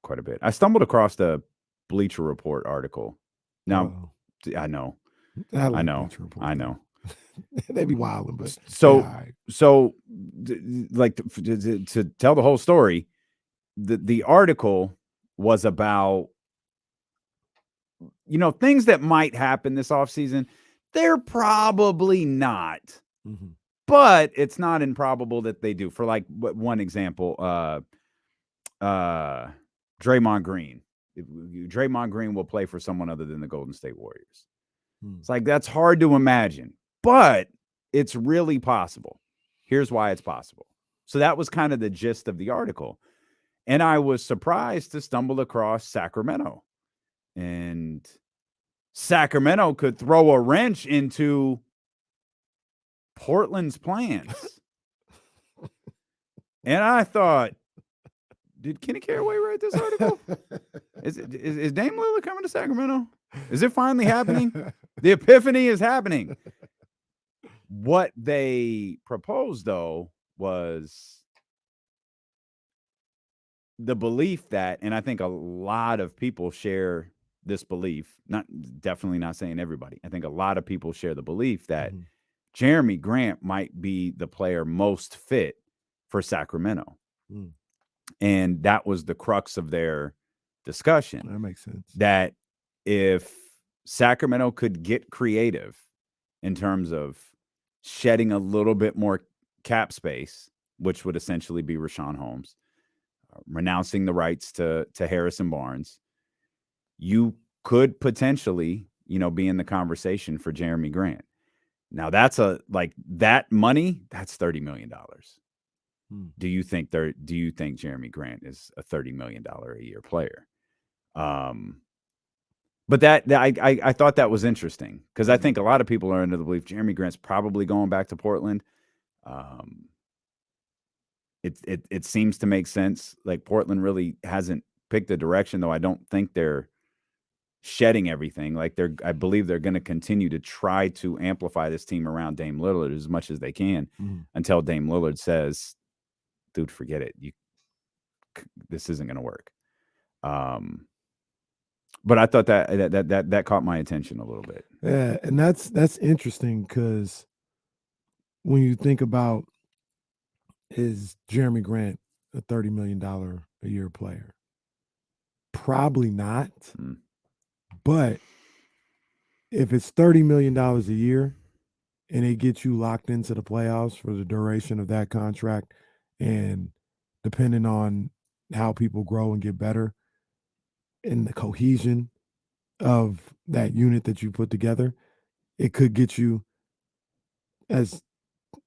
quite a bit. I stumbled across the Bleacher Report article. Now, I know. I like know. Bleacher Report, I know. They be wilding, but so like to tell the whole story, the article was about things that might happen this offseason. They're probably not, but it's not improbable that they do. For like one example, Draymond Green. Draymond Green will play for someone other than the Golden State Warriors. It's like, that's hard to imagine, but it's really possible. Here's why it's possible. So that was kind of the gist of the article. And I was surprised to stumble across Sacramento. And Sacramento could throw a wrench into Portland's plans. And I thought, did Kenny Caraway write this article? Is Dame Lillard coming to Sacramento? Is it finally happening? The epiphany is happening. What they proposed, though, was the belief that, and I think a lot of people share this belief, definitely not saying everybody. I think a lot of people share the belief that Jerami Grant might be the player most fit for Sacramento. And that was the crux of their discussion. That makes sense. That if Sacramento could get creative in terms of shedding a little bit more cap space, which would essentially be Rashawn Holmes, renouncing the rights to Harrison Barnes, you could potentially, be in the conversation for Jerami Grant. Now that's that money, that's $30 million. Do you think Jerami Grant is a $30 million a year player? But that I thought that was interesting because I think a lot of people are under the belief Jerami Grant's probably going back to Portland. It seems to make sense. Like, Portland really hasn't picked a direction, though. I don't think they're shedding everything. Like, I believe they're going to continue to try to amplify this team around Dame Lillard as much as they can until Dame Lillard says, dude, forget it. This isn't going to work. But I thought that caught my attention a little bit. Yeah, and that's interesting because when you think about, is Jerami Grant a $30 million a year player? Probably not. But if it's $30 million a year and it gets you locked into the playoffs for the duration of that contract, and depending on how people grow and get better and the cohesion of that unit that you put together, it could get you as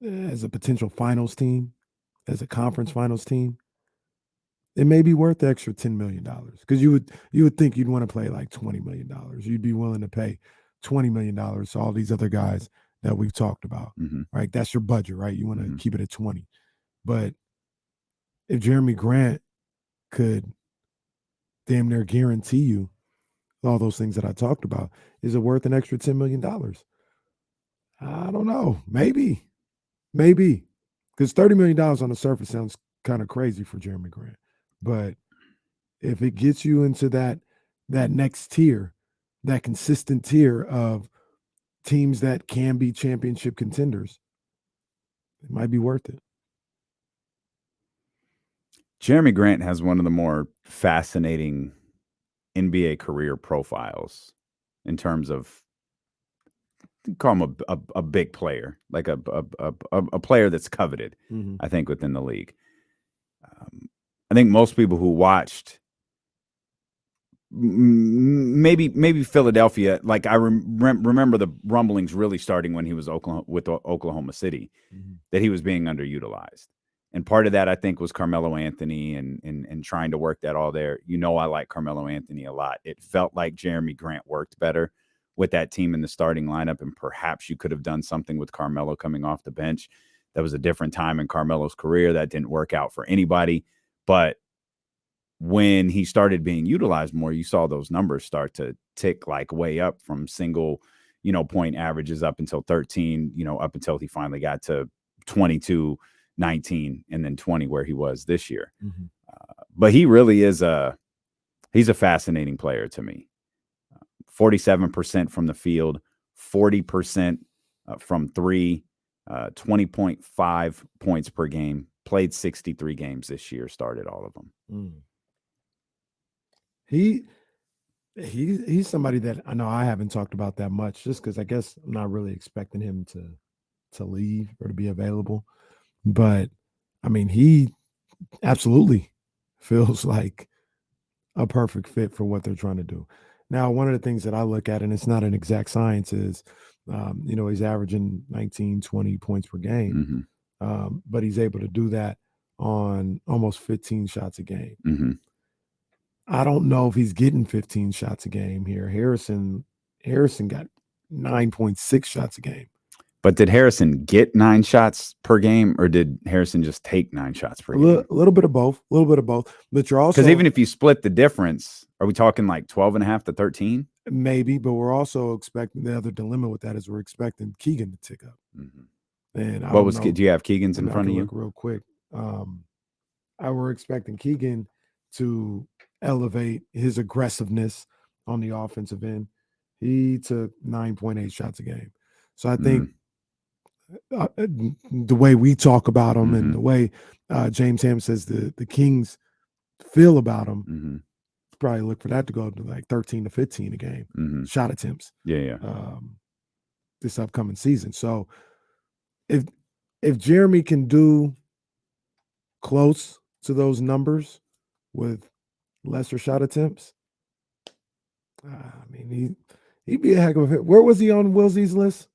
a potential finals team, as a conference finals team. It may be worth the extra $10 million because you would think you'd want to play like $20 million. You'd be willing to pay $20 million to all these other guys that we've talked about, right? That's your budget, right? You want to keep it at 20. But if Jerami Grant could damn near guarantee you all those things that I talked about, is it worth an extra $10 million? I don't know. Maybe. Because $30 million on the surface sounds kind of crazy for Jerami Grant. But if it gets you into that next tier, that consistent tier of teams that can be championship contenders, it might be worth it. Jerami Grant has one of the more fascinating NBA career profiles in terms of, call him a big player, like a player that's coveted, I think, within the league. I think most people who watched maybe Philadelphia, like I remember the rumblings really starting when he was with Oklahoma City, that he was being underutilized. And part of that, I think, was Carmelo Anthony and trying to work that all there. I like Carmelo Anthony a lot. It felt like Jerami Grant worked better with that team in the starting lineup, and perhaps you could have done something with Carmelo coming off the bench. That was a different time in Carmelo's career. That didn't work out for anybody. But when he started being utilized more, you saw those numbers start to tick like way up from single, point averages up until 13, up until he finally got to 22, 19, and then 20, where he was this year. But he really is a He's a fascinating player to me. 47% from the field, 40% from three, 20.5 points per game. Played 63 games this year, started all of them. He's somebody that I know I haven't talked about that much, just because I guess I'm not really expecting him to leave or to be available. But I mean, he absolutely feels like a perfect fit for what they're trying to do. Now, one of the things that I look at, and it's not an exact science, is he's averaging 19, 20 points per game, but he's able to do that on almost 15 shots a game. I don't know if he's getting 15 shots a game here. Harrison got 9.6 shots a game. But did Harrison get 9 shots per game, or did Harrison just take 9 shots per game? A little bit of both. But you're also, because even if you split the difference, are we talking like 12.5 to 13? Maybe, but we're also expecting the other dilemma with that is we're expecting Keegan to tick up. And do you have Keegan's in front of you? Look real quick. We're expecting Keegan to elevate his aggressiveness on the offensive end. He took 9.8 shots a game. So I think the way we talk about him and the way James Ham says the Kings feel about him, probably look for that to go to like 13 to 15 a game shot attempts. This upcoming season. So if Jerami can do close to those numbers with lesser shot attempts, I mean, he'd be a heck of a fit. Where was he on Will Z's list?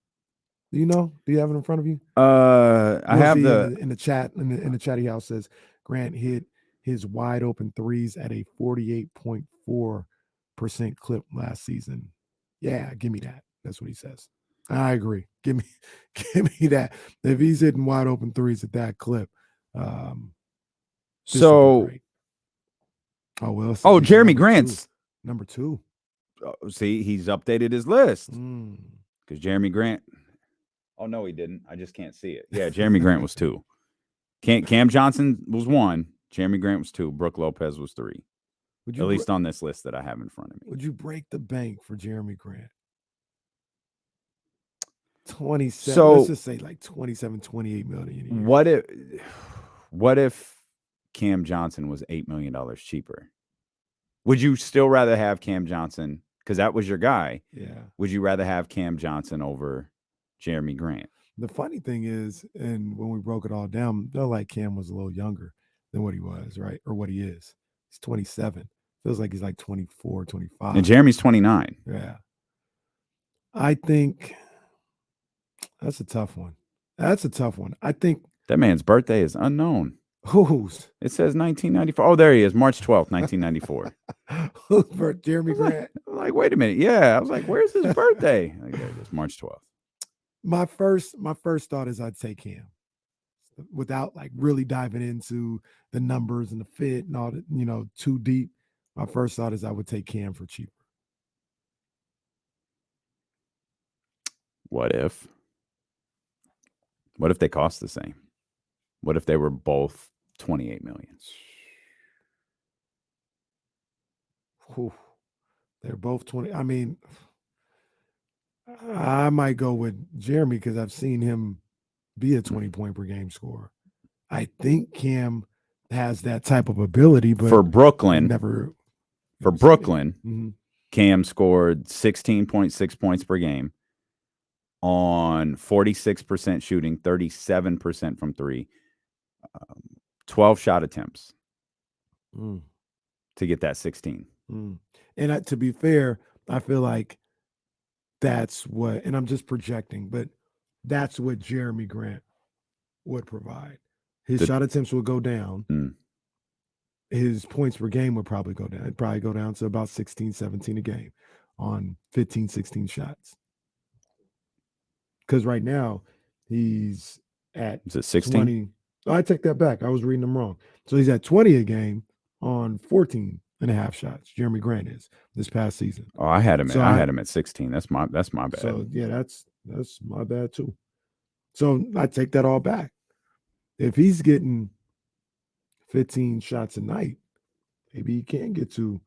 Do you know? Do you have it in front of you? I have in the chat. In the chatty house says Grant hit his wide open threes at a 48.4% clip last season. Yeah, give me that. That's what he says. I agree. Give me that. If he's hitting wide open threes at that clip, so Jerami Grant's number 2. See, he's updated his list because Jerami Grant. Oh no, he didn't. I just can't see it. Yeah, Jerami Grant was 2. Cam Johnson was 1. Jerami Grant was 2. Brooke Lopez was 3. At least on this list that I have in front of me. Would you break the bank for Jerami Grant? 27. So let's just say like 27, 28 million a year. What if Cam Johnson was $8 million cheaper? Would you still rather have Cam Johnson? Because that was your guy. Yeah. Would you rather have Cam Johnson over Jerami Grant? The funny thing is, and when we broke it all down, felt like Cam was a little younger than what he was, right? Or what he is. He's 27. Feels like he's like 24, 25. And Jeremy's 29. Yeah. I think that's a tough one. I think that man's birthday is unknown. Whose? It says 1994. Oh, there he is. March 12th, 1994. Who's Jerami Grant? I'm like, wait a minute. Yeah. I was like, where's his birthday? Like, there it is, March 12th. My first thought is I'd take him without like really diving into the numbers and the fit and all that, too deep. My first thought is I would take Cam for cheaper. What if they cost the same? What if they were both 28 million? Whew. They're both 20. I mean, I might go with Jerami because I've seen him be a 20 point per game scorer. I think Cam has that type of ability, but for Brooklyn, Cam scored 16.6 points per game on 46% shooting, 37% from 3, 12 shot attempts to get that 16. And to be fair, I feel like that's what, and I'm just projecting, but that's what Jerami Grant would provide. His shot attempts will go down. His points per game would probably go down. It'd probably go down to about 16, 17 a game on 15, 16 shots. Because right now he's at 16? I take that back. I was reading them wrong. So he's at 20 a game on 14.5 shots. Jerami Grant is this past season. Oh, I had him at 16. That's my bad. So yeah, that's my bad too. So I take that all back. If he's getting 15 shots a night, maybe he can get to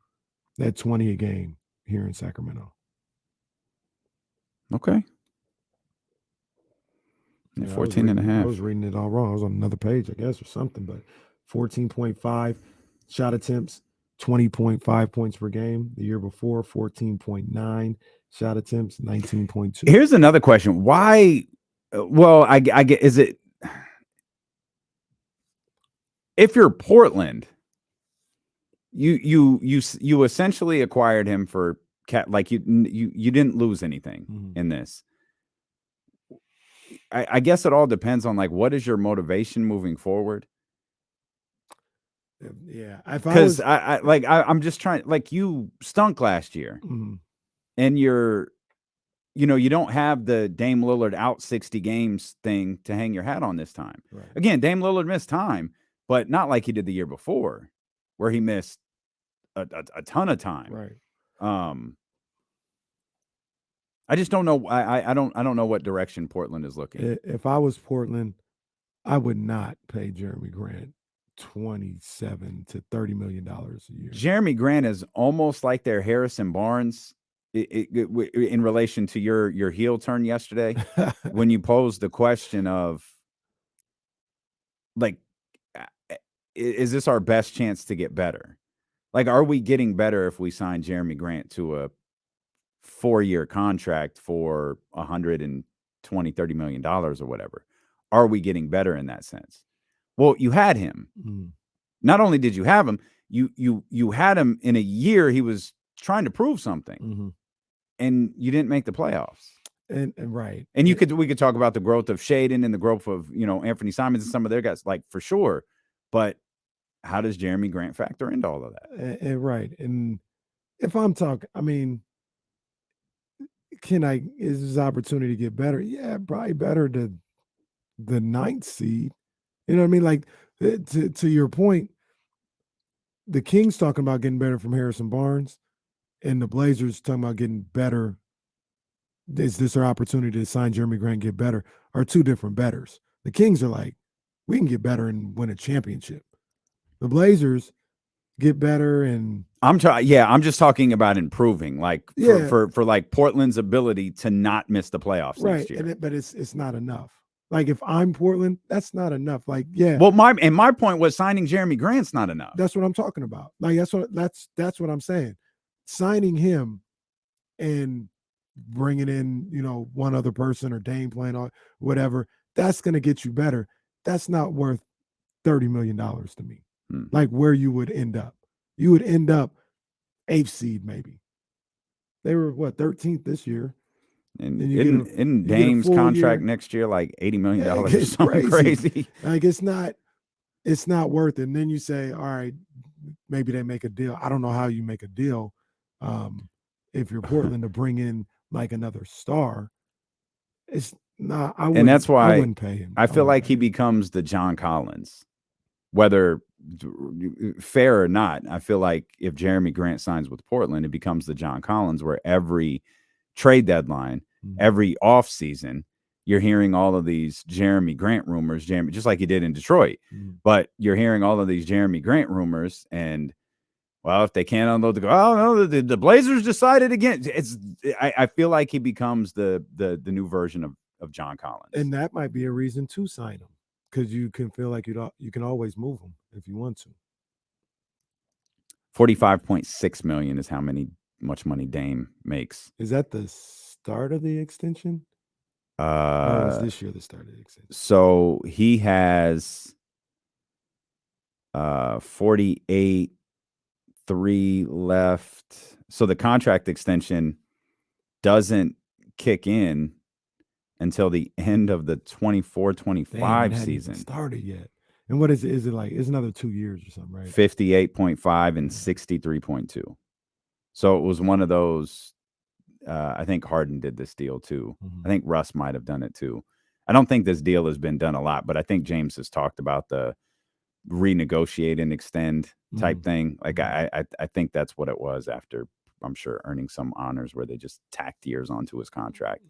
at 20 a game here in Sacramento. Okay. Yeah, 14 and a half. I was reading it all wrong. I was on another page, I guess, or something, but 14.5 shot attempts, 20.5 points per game. The year before, 14.9 shot attempts, 19.2. Here's another question. Why? Well, I get, is it, if you're Portland, you essentially acquired him for like you didn't lose anything in this. I guess it all depends on like what is your motivation moving forward. Yeah, because I'm just trying, like, you stunk last year, and you don't have the Dame Lillard out 60 games thing to hang your hat on this time. Right. Again, Dame Lillard missed time, but not like he did the year before, where he missed a ton of time. Right. I just don't know. I don't know what direction Portland is looking. If I was Portland, I would not pay Jerami Grant $27 to $30 million a year. Jerami Grant is almost like their Harrison Barnes in relation to your heel turn yesterday when you posed the question of, like, is this our best chance to get better? Like, are we getting better if we sign Jerami Grant to a 4-year contract for $120, $30 million or whatever? Are we getting better in that sense? Well, you had him. Not only did you have him, you had him in a year he was trying to prove something, and you didn't make the playoffs. And right. And we could talk about the growth of Shaden and the growth of, Anthony Simons and some of their guys, like, for sure. But how does Jerami Grant factor into all of that? Right. And if I'm talking, I mean, is this opportunity to get better? Yeah, probably better to the 9th seed. You know what I mean? Like, to your point, the Kings talking about getting better from Harrison Barnes, and the Blazers talking about getting better. Is this our opportunity to sign Jerami Grant and get better? Are two different betters. The Kings are like, we can get better and win a championship. The Blazers get better and I'm just talking about improving, like, for like Portland's ability to not miss the playoffs next year. But it's not enough. Like, if I'm Portland, that's not enough. Like, yeah. Well, my point was signing Jerami Grant's not enough. That's what I'm talking about. Like, that's what I'm saying. Signing him and bringing in, one other person or Dame playing or whatever, that's going to get you better. That's not worth $30 million to me. Like, where you would end up. You would end up 8th seed, maybe. They were, 13th this year. And in Dame's contract next year, like $80 million or something crazy. Like, it's not worth it. And then you say, all right, maybe they make a deal. I don't know how you make a deal if you're Portland to bring in like another star. It's not. And that's why I wouldn't pay him. I feel like he becomes the John Collins, whether fair or not. I feel like if Jerami Grant signs with Portland, it becomes the John Collins, where every trade deadline, every offseason, you're hearing all of these Jerami Grant rumors, just like you did in Detroit. But you're hearing all of these Jerami Grant rumors, and, well, if they can't unload the Blazers decided again. I feel like he becomes the new version of John Collins, and that might be a reason to sign him, because you can feel like you can always move him if you want to. $45.6 million is how much money Dame makes. Is that the start of the extension? Or was this year the start of the extension? So he has 48.3 left. So the contract extension doesn't kick in until the end of the 24-25 season. Started yet? And what is it? Is it like, it's another 2 years or something, right? 58.5 and 63.2. So it was one of those. I think Harden did this deal too. I think Russ might have done it too. I don't think this deal has been done a lot, but I think James has talked about the renegotiate and extend type thing. Like, I think that's what it was, after, I'm sure, earning some honors where they just tacked years onto his contract.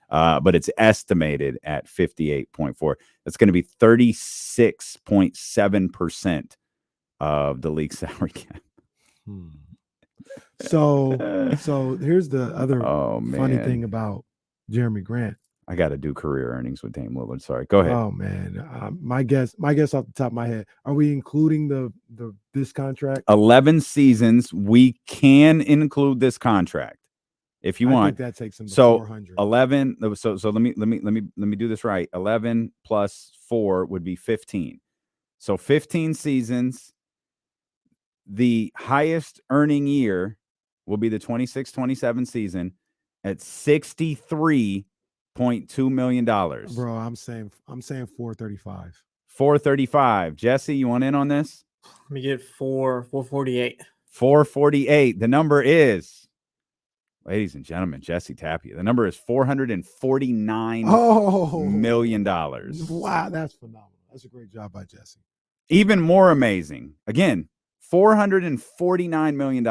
But it's estimated at 58.4. That's going to be 36.7% of the league salary cap. So here's the other funny man. thing about Jeremy Grant. I got to do career earnings with Dame Lillard. Sorry, go ahead. Oh man, my guess off the top of my head. Are we including this contract? 11 seasons. We can include this contract if you want. I think that takes him to so 400. 11. So let me do this right. 11 plus 4 would be 15. So 15 seasons. The highest earning year will be the 26-27 season at $63.2 million. Bro, I'm saying 435. 435. Jesse, you want in on this? Let me get 448. 448. The number is, ladies and gentlemen, Jesse Tapia. The number is $449 million. Wow, that's phenomenal. That's a great job by Jesse. Even more amazing. Again, $449 million.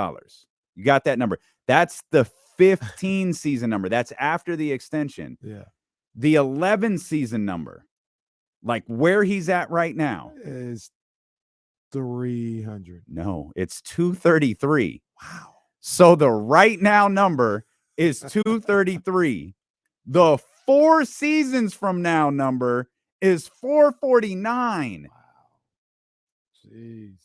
You got that number. That's the 15 season number. That's after the extension. Yeah. The 11 season number, like where he's at right now, is 300. No, it's 233. Wow. So the right now number is 233. The 4 seasons from now number is 449. Wow. Jeez.